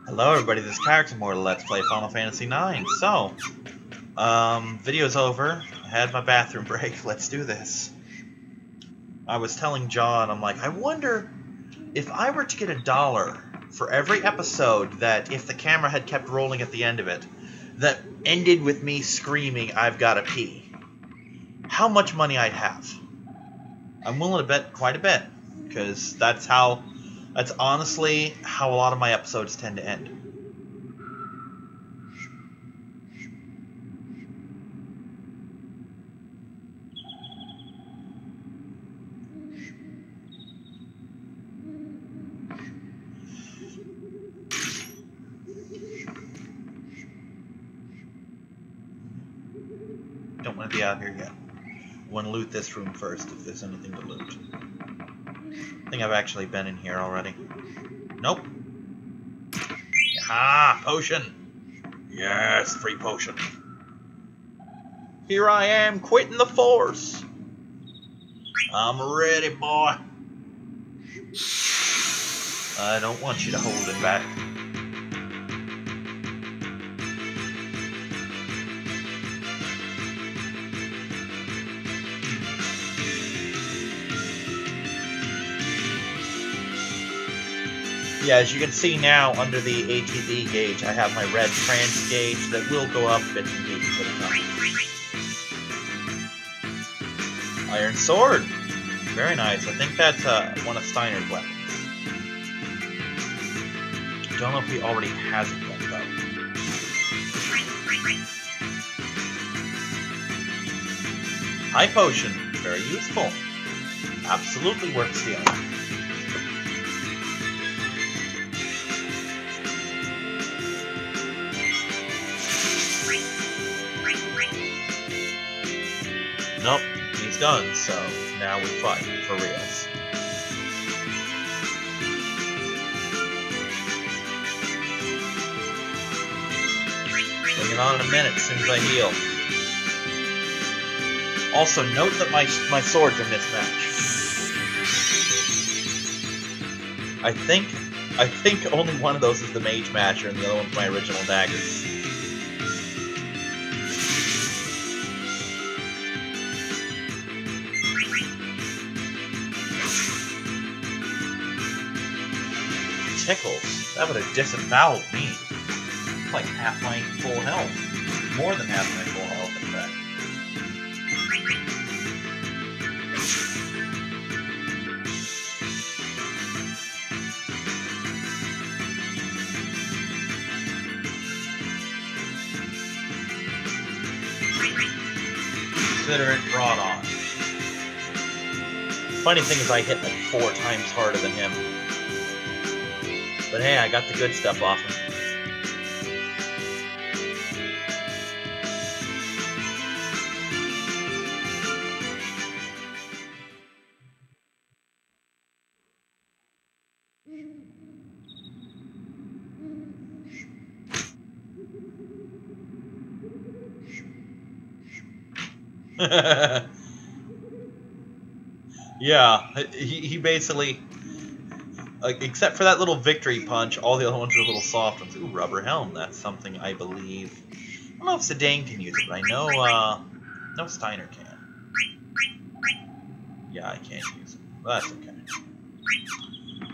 Hello everybody, this is Character Mortal Let's Play Final Fantasy IX. So, video's over. I had my bathroom break. Let's do this. I was telling John, I'm like, I wonder if I were to get $1 for every episode that, if the camera had kept rolling at the end of it, that ended with me screaming, I've gotta pee. How much money I'd have. I'm willing to bet quite a bit, because that's honestly how a lot of my episodes tend to end. Don't want to be out here yet. I want to loot this room first, if there's anything to loot. I think I've actually been in here already. Nope. Ah, potion! Yes, free potion. Here I am, quitting the force. I'm ready, boy. I don't want you to hold it back. Yeah, as you can see now, under the ATB gauge, I have my red trans gauge that will go up bits and pieces at a time. Iron sword! Very nice. I think that's one of Steiner's weapons. Don't know if he already has it yet, though. High potion. Very useful. Absolutely worth stealing. Nope, he's done, so now we fight, for reals. Bring it on in a minute, as soon as I heal. Also, note that my swords are mismatched. I think only one of those is the Mage Matcher, and the other one's my original daggers. Tickles. That would have disemboweled me. Like half my full health. More than half my full health, in fact. Consider it brought on. Funny thing is I hit like 4 times harder than him. But hey, I got the good stuff off him. Yeah, he basically... except for that little victory punch, all the other ones are little soft ones. Ooh, rubber helm. That's something I believe. I don't know if Zidane can use it, but I know no Steiner can. Yeah, I can't use it. But that's okay.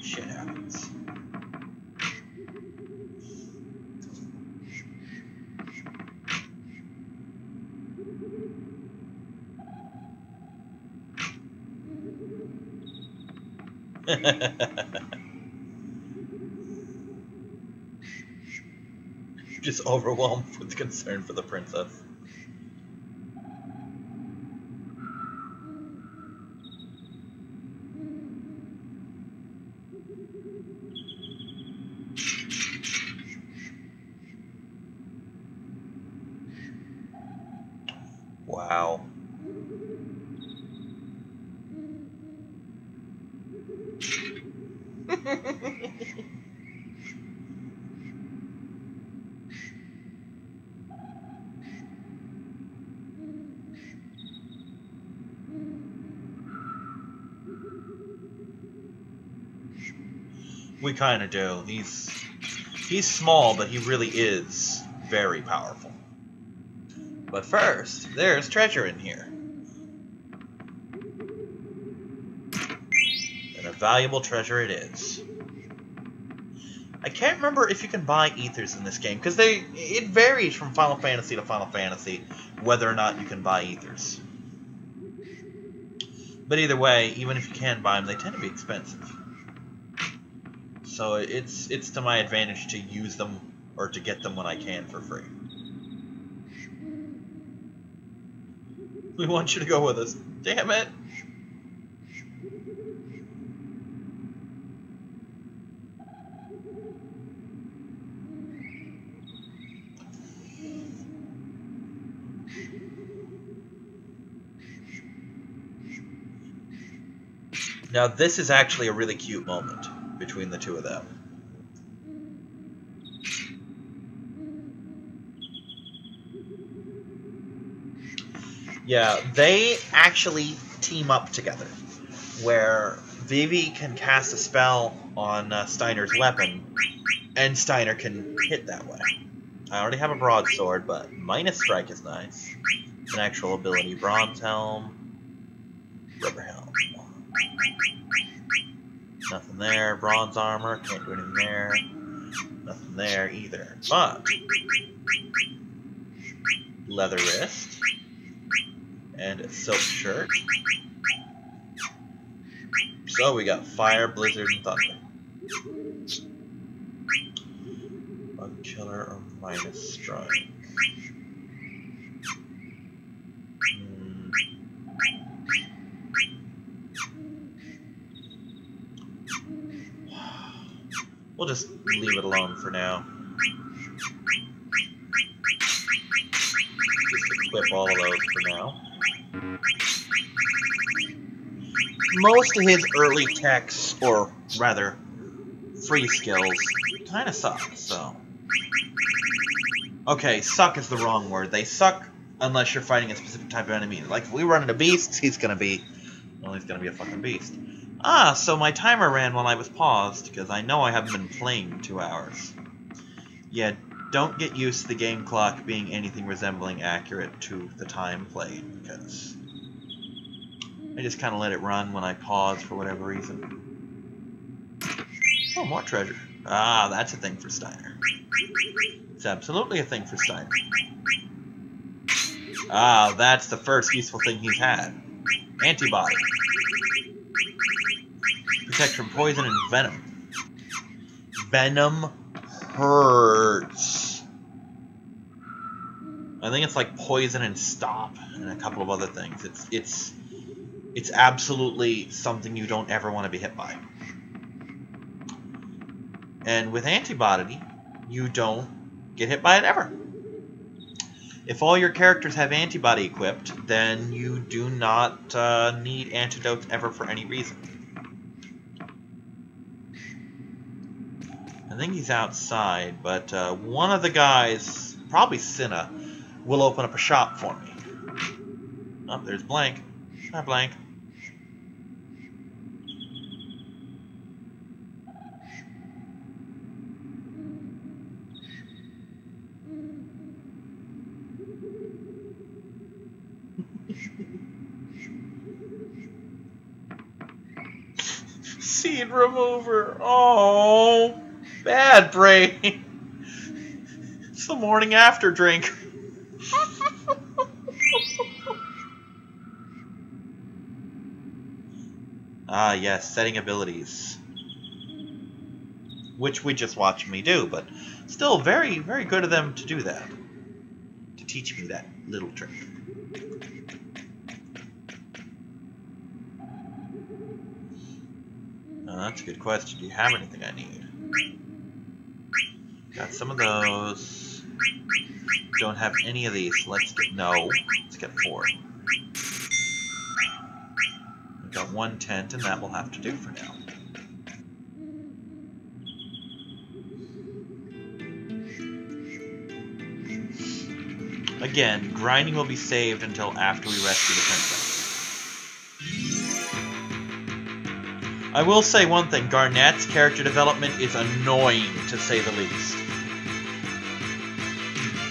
Shit happens. Just overwhelmed with concern for the princess. Wow. We kind of do. He's small, but he really is very powerful. But first, there's treasure in here. And a valuable treasure it is. I can't remember if you can buy ethers in this game, because it varies from Final Fantasy to Final Fantasy whether or not you can buy ethers. But either way, even if you can buy them, they tend to be expensive. So it's to my advantage to use them or to get them when I can for free. We want you to go with us. Damn it! Now this is actually a really cute moment between the two of them. Yeah, they actually team up together, where Vivi can cast a spell on Steiner's weapon, and Steiner can hit that way. I already have a broadsword, but minus strike is nice. It's an actual ability. Bronze helm, rubber helm. Nothing there. Bronze armor, can't do anything there. Nothing there either. But leather wrist and a silk shirt. So we got fire, blizzard, and thunder. Bug killer or minus strike. We'll just leave it alone for now. Just equip all of those for now. Most of his early techs, or rather, free skills, kind of suck, so... Okay, suck is the wrong word. They suck unless you're fighting a specific type of enemy. Like, if we run into beasts, he's gonna be a fucking beast. Ah, so my timer ran while I was paused, because I know I haven't been playing 2 hours. Yeah, don't get used to the game clock being anything resembling accurate to the time played, because I just kind of let it run when I pause for whatever reason. Oh, more treasure. Ah, that's a thing for Steiner. It's absolutely a thing for Steiner. Ah, that's the first useful thing he's had. Antibody. Protect from poison and venom. Venom hurts. I think it's like poison and stop and a couple of other things. It's absolutely something you don't ever want to be hit by. And with antibody, you don't get hit by it ever. If all your characters have antibody equipped, then you do not need antidotes ever for any reason. I think he's outside, but one of the guys, probably Cinna, will open up a shop for me. Oh, there's Blank. Hi, Blank. Seed remover. Oh, bad brain. It's the morning after drink. Ah, yes, setting abilities. Which we just watched me do, but still very, very good of them to do that. To teach me that little trick. That's a good question. Do you have anything I need? Got some of those. Don't have any of these. Let's get 4. We've got 1 tent, and that will have to do for now. Again, grinding will be saved until after we rescue the princess. I will say one thing, Garnet's character development is annoying, to say the least.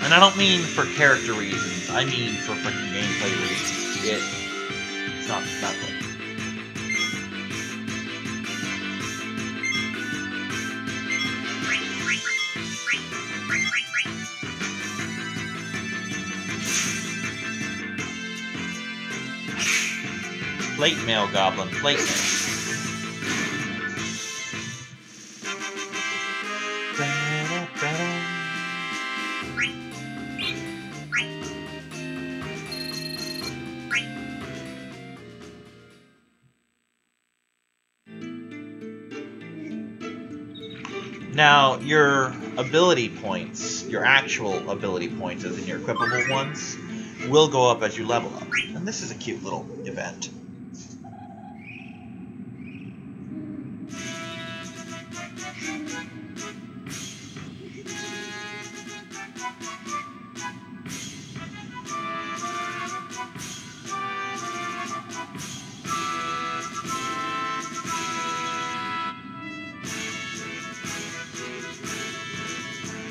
And I don't mean for character reasons, I mean for freaking gameplay reasons. It's not good. Plate mail, Goblin. Plate mail. Now, your ability points, your actual ability points, as in your equipable ones, will go up as you level up. And this is a cute little event.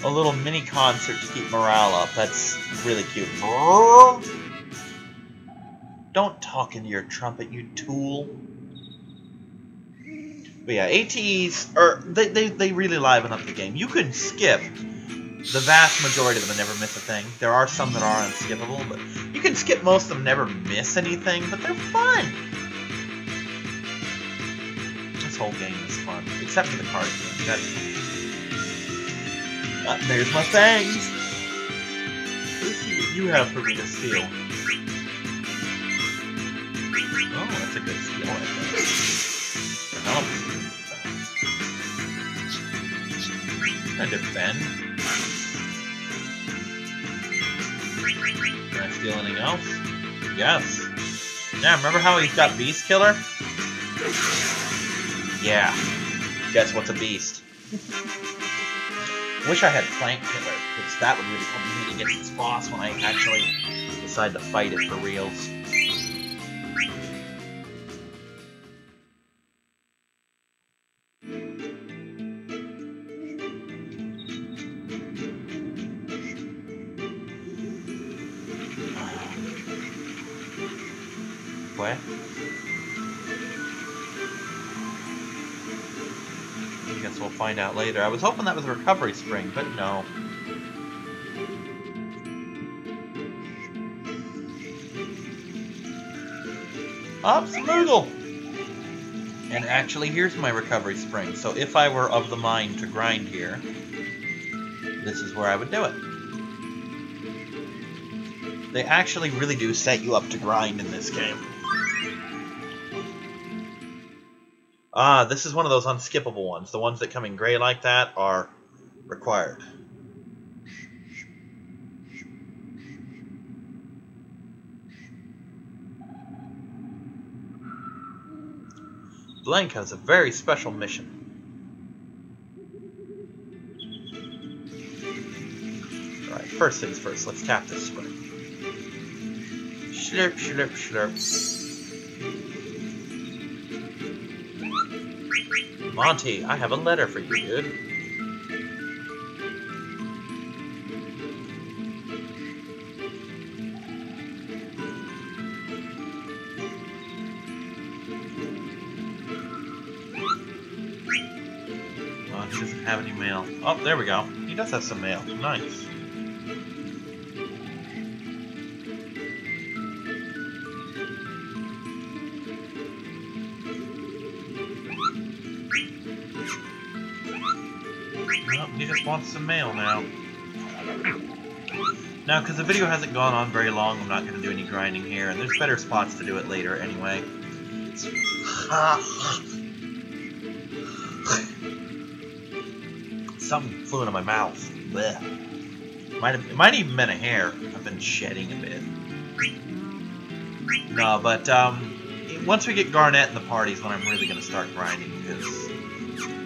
A little mini concert to keep morale up. That's really cute. Don't talk into your trumpet, you tool. But yeah, ATEs they really liven up the game. You can skip the vast majority of them and never miss a thing. There are some that are unskippable, but you can skip most of them, never miss anything, but they're fun. This whole game is fun, except for the card game. There's my fangs. Let's see what you have for me to steal. Oh, that's a good steal right there. Can I defend? Can I steal anything else? Yes. Yeah, remember how he's got Beast Killer? Yeah. Guess what's a beast? Wish I had Plant Killer, because that would really help me to get this boss when I actually decide to fight it for reals. What? I guess we'll find out later. I was hoping that was a recovery spring, but no. Up, Smoogle! And actually, here's my recovery spring. So if I were of the mind to grind here, this is where I would do it. They actually really do set you up to grind in this game. Ah, this is one of those unskippable ones. The ones that come in gray like that are required. Blank has a very special mission. Alright, first things first, let's tap this spring. Slurp, slurp, slurp. Monty, I have a letter for you, dude. Oh, he doesn't have any mail. Oh, there we go. He does have some mail. Nice. He just wants some mail now. Now, because the video hasn't gone on very long, I'm not going to do any grinding here, and there's better spots to do it later anyway. Something flew into my mouth. Blech. It might even been a hair. I've been shedding a bit. No, but once we get Garnet in the party is when I'm really going to start grinding, because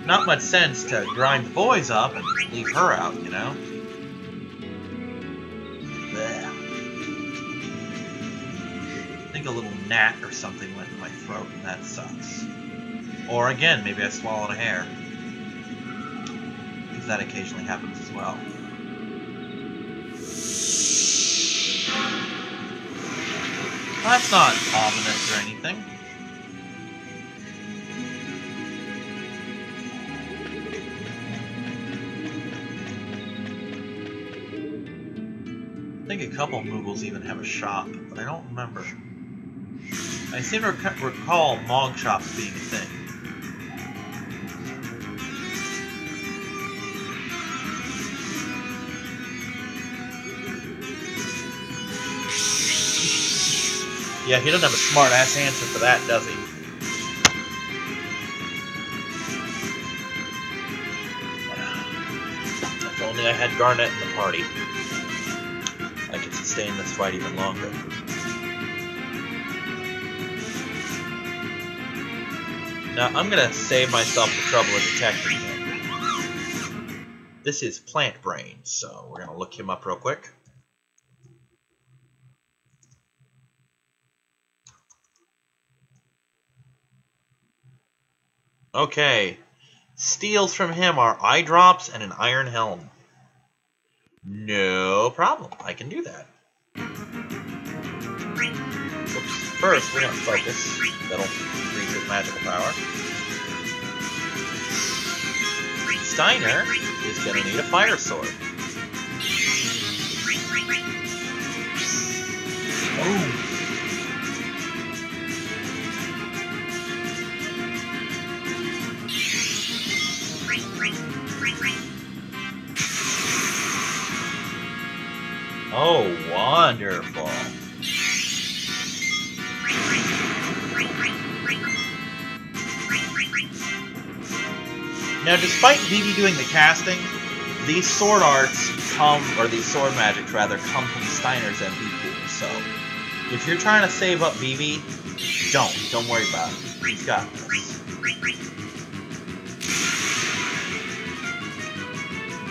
not much sense to grind the boys up and leave her out, you know? Blech. I think a little gnat or something went in my throat, and that sucks. Or again, maybe I swallowed a hair. Because that occasionally happens as well. That's not ominous or anything. I think a couple of Moogles even have a shop, but I don't remember. I seem to recall Mog shops being a thing. Yeah, he doesn't have a smart-ass answer for that, does he? If only I had Garnet in the party. I could sustain this fight even longer. Now, I'm gonna save myself the trouble of detecting him. This is Plant Brain, so we're gonna look him up real quick. Okay. Steals from him are eye drops and an iron helm. No problem. I can do that. Oops. First, we're going to focus. That'll increase his magical power. Steiner is going to need a fire sword. Ooh. Oh, wonderful. Now, despite Vivi doing the casting, these sword arts come, or these sword magics rather, come from Steiner's MP pool. So, if you're trying to save up Vivi, don't worry about it. He's got this.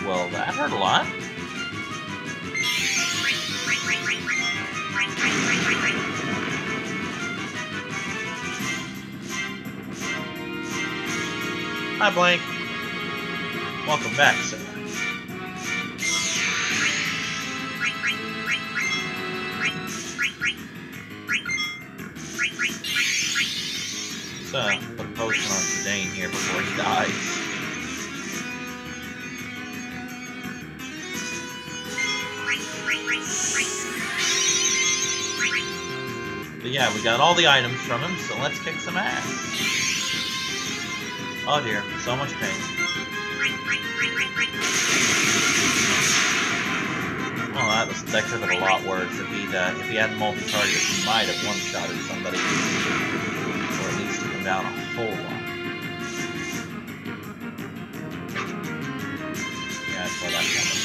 Well, that hurt a lot. Hi, Blank. Welcome back, sir. So, put a potion on Zidane here before he dies. But yeah, we got all the items from him, so let's kick some ass. Oh dear, so much pain. Well, that could have been a lot worse. If he hadn't multi-targeted, he might have one-shotted somebody. Or at least took him down a whole lot. Yeah, I saw that coming.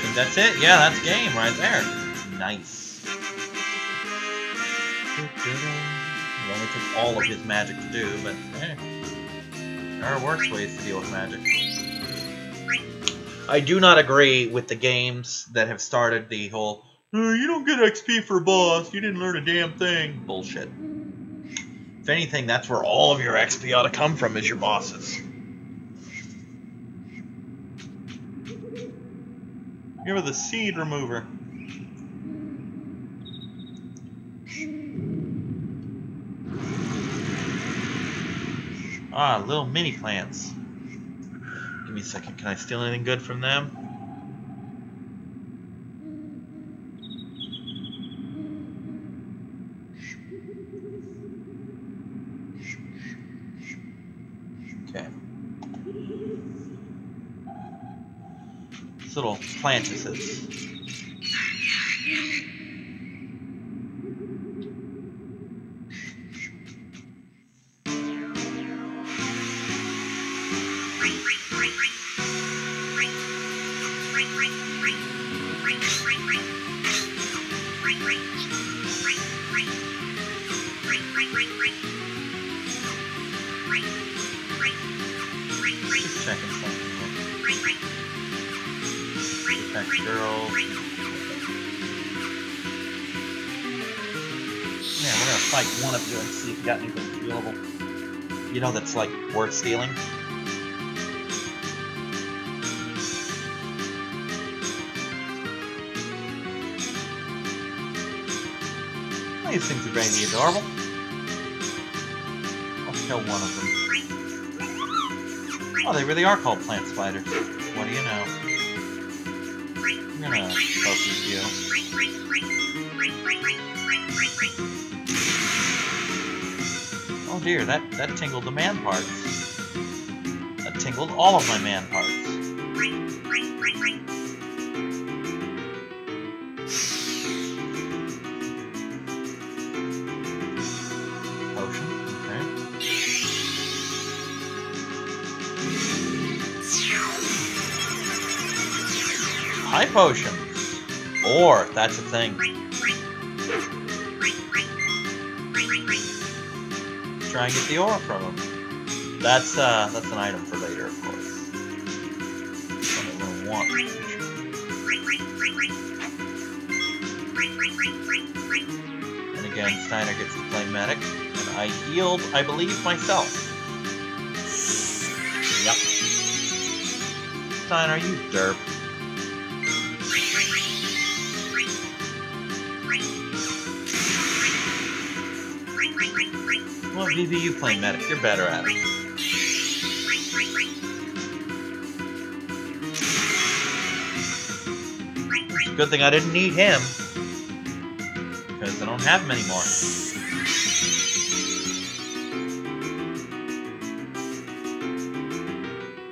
Think that's it? Yeah, that's game right there. Nice. It only took all of his magic to do, but hey, there are worse ways to deal with magic. I do not agree with the games that have started the whole, you don't get XP for a boss, you didn't learn a damn thing bullshit. If anything, that's where all of your XP ought to come from, is your bosses. Give her the seed remover. Ah, little mini plants. Give me a second. Can I steal anything good from them? Okay. These little plantuses. fight one of you and see if you got anything stealable. You know that's like worth stealing. These things are very adorable. I'll kill one of them. Oh, they really are called plant spiders. What do you know? I'm gonna focus you. Oh dear, that tingled the man parts. That tingled all of my man parts. High potions. Or, that's a thing. Try and get the ore from him. That's an item for later, of course. Something we'll want. And again, Steiner gets to play medic. And I healed, I believe, myself. Yep. Steiner, you derp. Well, VV, you play medic. You're better at it. Good thing I didn't need him. Because I don't have him anymore.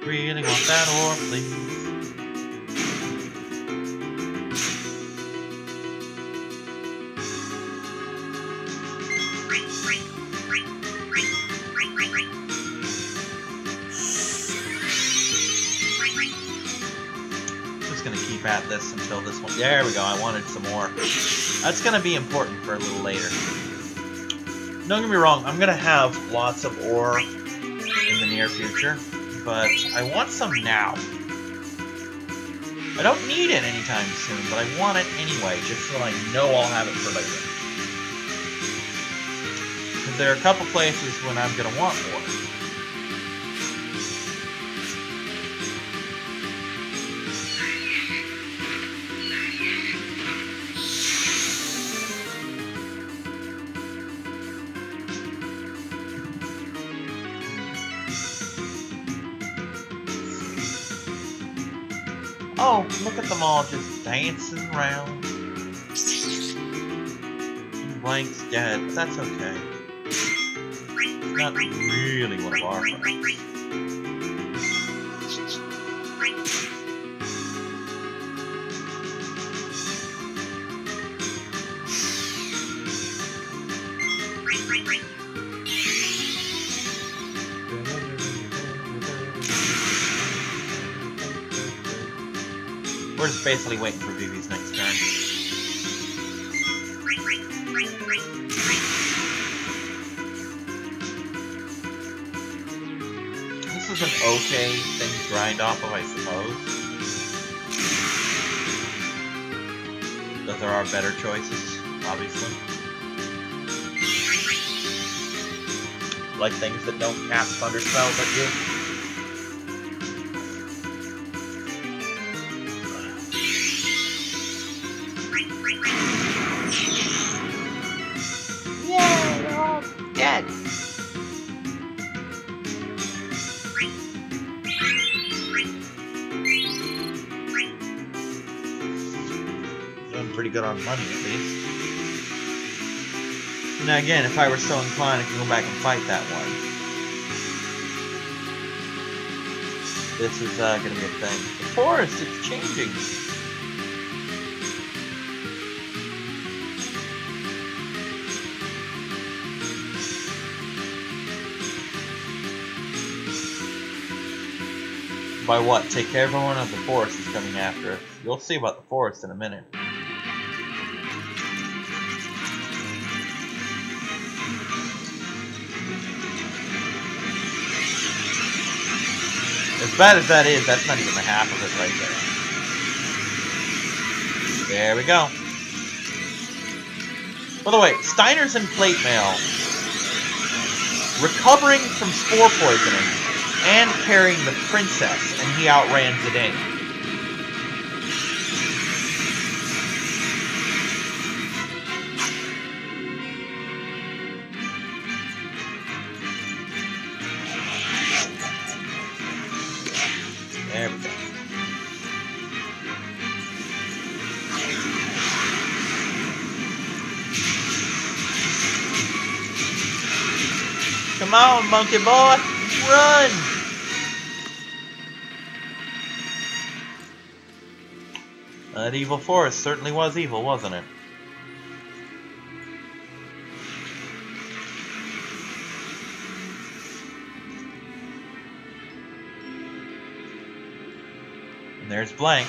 Really want that ore, please. At this until this one. There we go. I wanted some more. That's going to be important for a little later. Don't get me wrong. I'm going to have lots of ore in the near future, but I want some now. I don't need it anytime soon, but I want it anyway, just so I know I'll have it for later. Because there are a couple places when I'm going to want more. Oh, look at them all just dancing around. Blank's dead, but that's okay. It's not really one of our friends. We're just basically waiting for Vivi's next turn. This is an okay thing to grind off of, I suppose. But there are better choices, obviously. Like things that don't cast thunder spells at you. Pretty good on money, at least. Now again, if I were so inclined, I could go back and fight that one. This is going to be a thing. The forest, it's changing. By what? Take care of everyone, or the forest is coming after us. You'll see about the forest in a minute. As bad as that is, that's not even the half of it right there. There we go. By the way, Steiner's in plate mail, recovering from spore poisoning, and carrying the princess, and he outran Zidane. There we go. Come on, monkey boy, run! That evil forest certainly was evil, wasn't it? And there's Blank.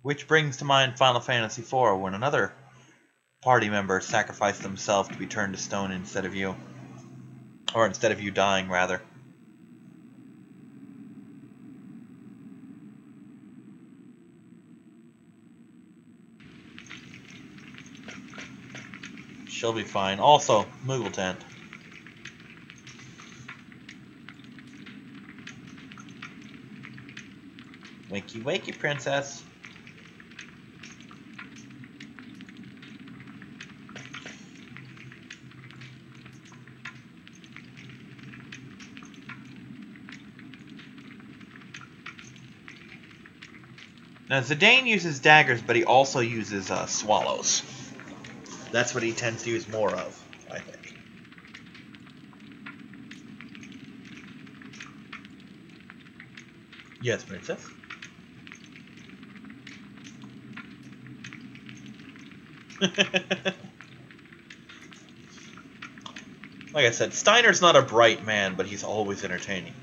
Which brings to mind Final Fantasy IV, when another party member sacrificed themselves to be turned to stone instead of you. Or instead of you dying, rather. She'll be fine. Also, Moogle Tent. Wakey, wakey, princess. Now, Zidane uses daggers, but he also uses swallows. That's what he tends to use more of, I think. Yes, princess? Like I said, Steiner's not a bright man, but he's always entertaining.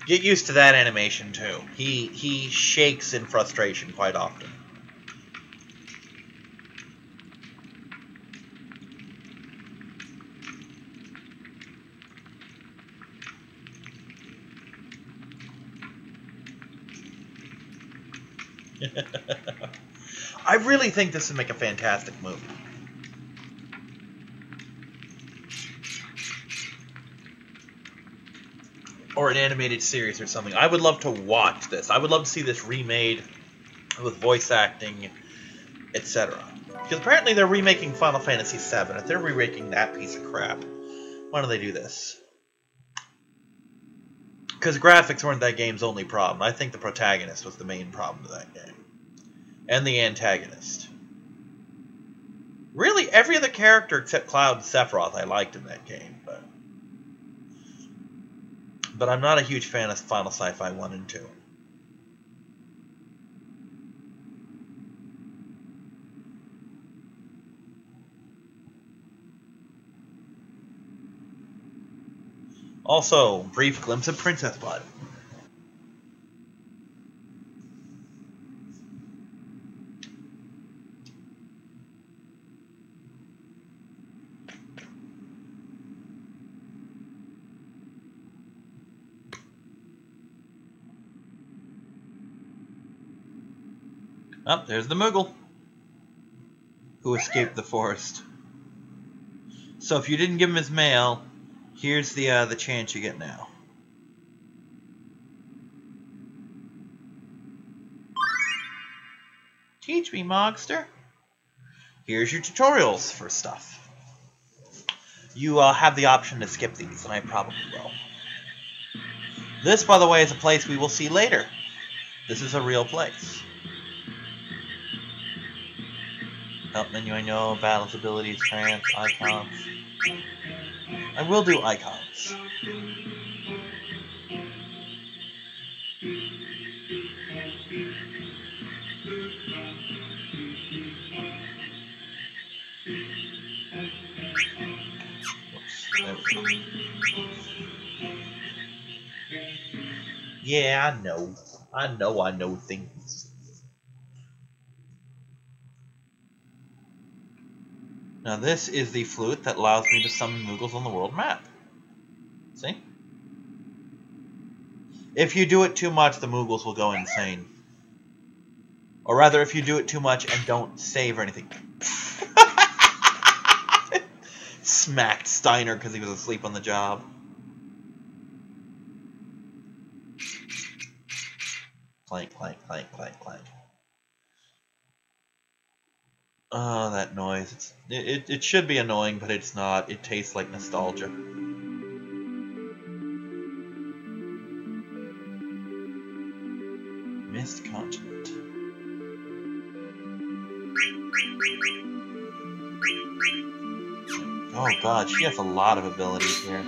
Get used to that animation, too. He shakes in frustration quite often. I really think this would make a fantastic movie. Or an animated series or something. I would love to watch this. I would love to see this remade with voice acting, etc. Because apparently they're remaking Final Fantasy VII. If they're remaking that piece of crap, why don't they do this? Because graphics weren't that game's only problem. I think the protagonist was the main problem to that game. And the antagonist. Really, every other character except Cloud and Sephiroth I liked in that game, but I'm not a huge fan of Final Sci-Fi 1 and 2. Also, brief glimpse of Princess Blood. Oh, there's the Moogle, who escaped the forest. So if you didn't give him his mail, here's the chance you get now. Teach me, Mogster. Here's your tutorials for stuff. You have the option to skip these, and I probably will. This, by the way, is a place we will see later. This is a real place. Help menu, I know. Battles, abilities, trance, icons. I will do icons. There we go. Yeah, I know. I know things. Now this is the flute that allows me to summon Moogles on the world map. See? If you do it too much, the Moogles will go insane. Or rather, if you do it too much and don't save or anything. Smacked Steiner because he was asleep on the job. Clank, clank, clank, clank, clank. Oh, that noise. It should be annoying, but it's not. It tastes like nostalgia. Mist continent. Oh god, she has a lot of abilities here.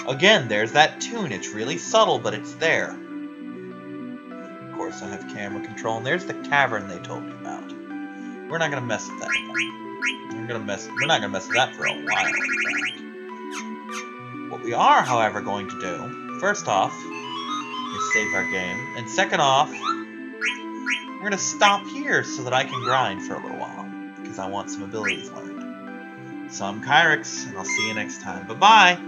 Again, there's that tune. It's really subtle, but it's there. Of course, I have camera control, and there's the cavern they told me about. We're not gonna mess with that. We're not gonna mess with that for a while, in fact. What we are, however, going to do, first off, is save our game, and second off, we're gonna stop here so that I can grind for a little while, because I want some abilities learned. So I'm Kyrix, and I'll see you next time. Bye-bye!